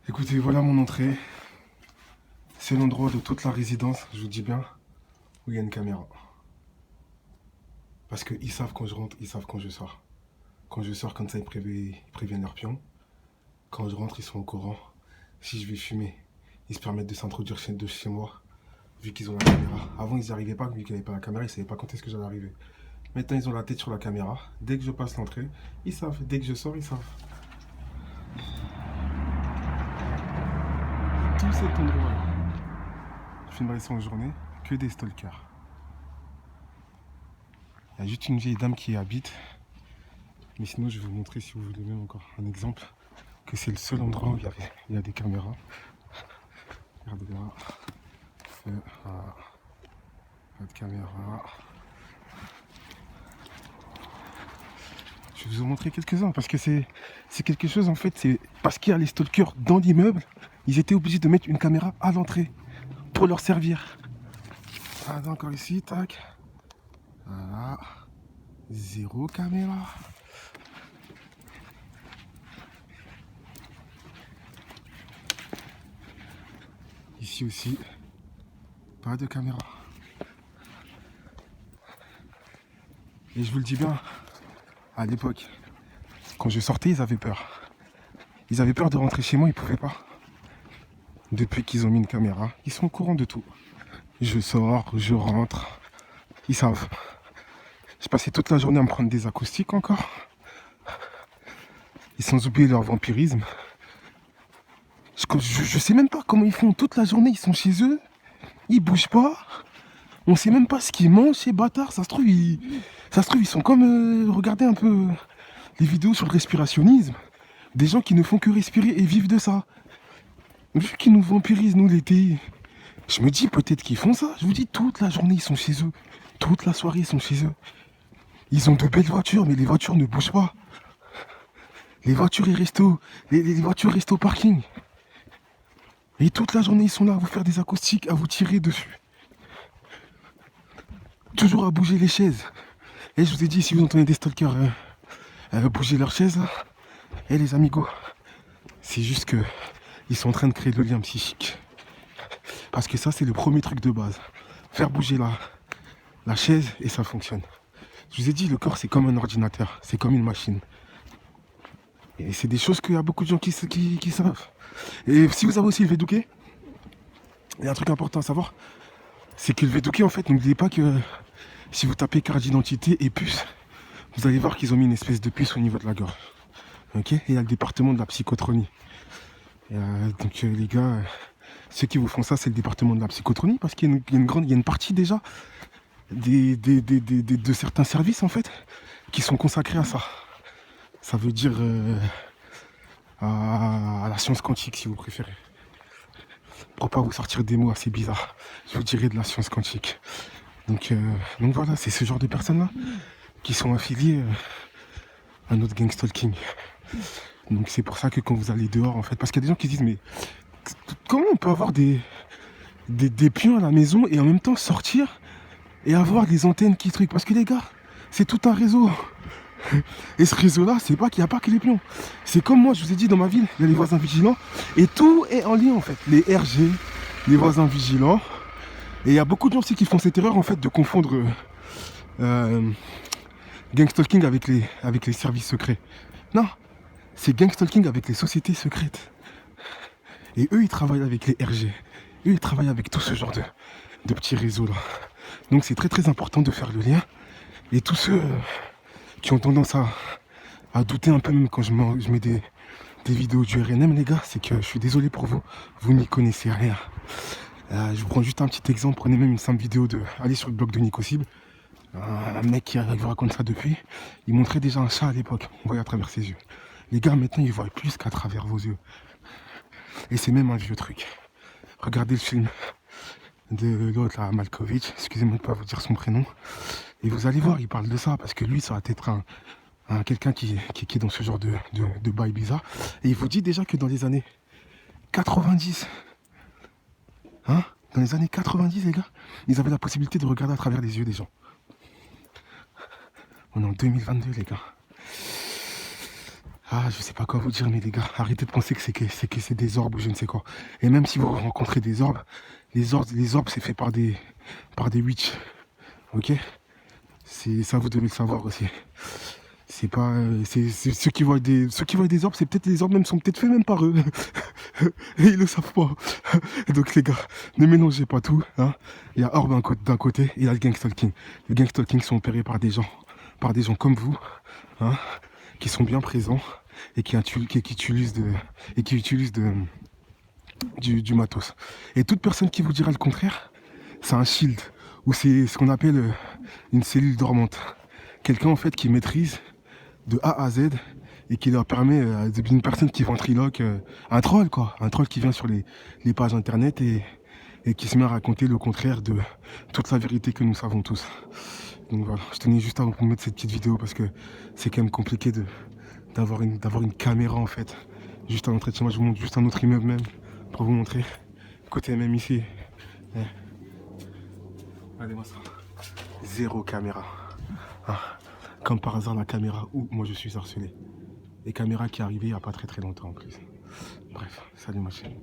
Écoutez, voilà mon entrée. C'est l'endroit de toute la résidence, je vous dis bien, où il y a une caméra. Parce qu'ils savent quand je rentre, ils savent quand je sors. Quand je sors comme ça, ils préviennent leurs pions. Quand je rentre, ils sont au courant. Si je vais fumer, ils se permettent de s'introduire chez moi, vu qu'ils ont la caméra. Avant, ils n'y arrivaient pas, vu qu'il n'y avait pas la caméra, ils ne savaient pas quand est-ce que j'allais arriver. Maintenant, ils ont la tête sur la caméra. Dès que je passe l'entrée, ils savent. Dès que je sors, ils savent. Tout cet endroit-là, je filmerai ça en journée, que des stalkers. Il y a juste une vieille dame qui y habite. Mais sinon, je vais vous montrer, si vous voulez même encore un exemple, que c'est le seul endroit où il y a des caméras. Regardez là. Voilà. Pas de caméra. Je vais vous en montrer quelques-uns parce que c'est quelque chose en fait. C'est parce qu'il y a les stalkers dans l'immeuble, ils étaient obligés de mettre une caméra à l'entrée pour leur servir. Ah, encore ici, tac. Voilà. Zéro caméra. Ici aussi, pas de caméra. Et je vous le dis bien, à l'époque, quand je sortais, ils avaient peur. Ils avaient peur de rentrer chez moi, ils pouvaient pas. Depuis qu'ils ont mis une caméra, ils sont au courant de tout. Je sors, je rentre, ils savent. J'ai passé toute la journée à me prendre des acoustiques encore. Et sans oublier leur vampirisme. Je sais même pas comment ils font. Toute la journée, ils sont chez eux. Ils bougent pas. On sait même pas ce qu'ils mangent, ces bâtards. Ça se trouve, ils sont comme... regardez un peu les vidéos sur le respirationnisme. Des gens qui ne font que respirer et vivent de ça. Vu qu'ils nous vampirisent, nous, l'été, je me dis peut-être qu'ils font ça. Je vous dis, toute la journée, ils sont chez eux. Toute la soirée, ils sont chez eux. Ils ont de belles voitures, mais les voitures ne bougent pas. Les voitures, les voitures restent au parking. Et toute la journée, ils sont là à vous faire des acoustiques, à vous tirer dessus. Toujours à bouger les chaises. Et je vous ai dit, si vous entendez des stalkers bouger leurs chaises, là, et les amigos, c'est juste que ils sont en train de créer le lien psychique. Parce que ça, c'est le premier truc de base. Faire bouger la chaise et ça fonctionne. Je vous ai dit, le corps, c'est comme un ordinateur. C'est comme une machine. Et c'est des choses qu'il y a beaucoup de gens qui savent. Et si vous avez aussi le Védouké, il y a un truc important à savoir, c'est que le Védouké, en fait, n'oubliez pas que si vous tapez carte d'identité et puce, vous allez voir qu'ils ont mis une espèce de puce au niveau de la gorge. Ok. Et il y a le département de la psychotronie. Donc les gars, ceux qui vous font ça, c'est le département de la psychotronie, parce qu'il y a une partie déjà de certains services, en fait, qui sont consacrés à ça. Ça veut dire à la science quantique, si vous préférez. Pour pas vous sortir des mots assez bizarres, je vous dirais de la science quantique. Donc voilà, c'est ce genre de personnes-là qui sont affiliées à notre gang stalking. Donc c'est pour ça que quand vous allez dehors, en fait, parce qu'il y a des gens qui se disent, mais comment on peut avoir des pions à la maison et en même temps sortir et avoir des antennes qui truquent? Parce que les gars, c'est tout un réseau. Et ce réseau-là, c'est pas qu'il n'y a pas que les pions. C'est comme moi, je vous ai dit, dans ma ville, il y a les voisins vigilants. Et tout est en lien, en fait. Les RG, les voisins vigilants. Et il y a beaucoup de gens aussi qui font cette erreur, en fait, de confondre gangstalking avec les services secrets. Non, c'est gangstalking avec les sociétés secrètes. Et eux, ils travaillent avec les RG. Eux, ils travaillent avec tout ce genre de petits réseaux-là. Donc c'est très très important de faire le lien. Et tous ceux qui ont tendance à douter un peu, même quand je mets des vidéos du RNM, les gars, c'est que je suis désolé pour vous. Vous n'y connaissez rien. Je vous prends juste un petit exemple. Prenez même une simple vidéo allez sur le blog de Nicocible. Un mec qui vous raconte ça depuis. Il montrait déjà un chat à l'époque. On voyait à travers ses yeux. Les gars, maintenant, ils voient plus qu'à travers vos yeux. Et c'est même un vieux truc. Regardez le film de l'autre, là, Malkovich. Excusez-moi de ne pas vous dire son prénom. Et vous allez voir, il parle de ça. Parce que lui, ça va être quelqu'un qui est dans ce genre de bail bizarre. Et il vous dit déjà que dans les années 90, dans les années 90, les gars, ils avaient la possibilité de regarder à travers les yeux des gens. On est en 2022, les gars. Ah, je sais pas quoi vous dire, mais les gars, arrêtez de penser que c'est des orbes ou je ne sais quoi. Et même si vous rencontrez des orbes, les orbes c'est fait par des witches. Ok? C'est ça, vous devez le savoir aussi. C'est pas. Ceux qui voient des orbes, c'est peut-être les orbes même sont peut-être faits même par eux. Et ils le savent pas. Donc les gars, ne mélangez pas tout. Hein. Il y a orbe d'un côté et il y a le gang stalking. Le gang stalking sont opérés par des gens comme vous, hein, qui sont bien présents et qui utilisent du matos. Et toute personne qui vous dira le contraire, c'est un shield ou c'est ce qu'on appelle une cellule dormante. Quelqu'un en fait qui maîtrise de A à Z et qui leur permet, une personne qui ventriloque, un troll quoi, un troll qui vient sur les pages internet et qui se met à raconter le contraire de toute la vérité que nous savons tous. Donc voilà, je tenais juste à vous mettre cette petite vidéo parce que c'est quand même compliqué d'avoir une caméra en fait, juste à l'entrée de chez moi. Je vous montre juste un autre immeuble même pour vous montrer. Côté même ici, eh, regardez-moi ça, zéro caméra. Ah, comme par hasard la caméra où moi je suis harcelé. Les caméras qui arrivaient il n'y a pas très longtemps en plus. Bref, salut ma chaîne.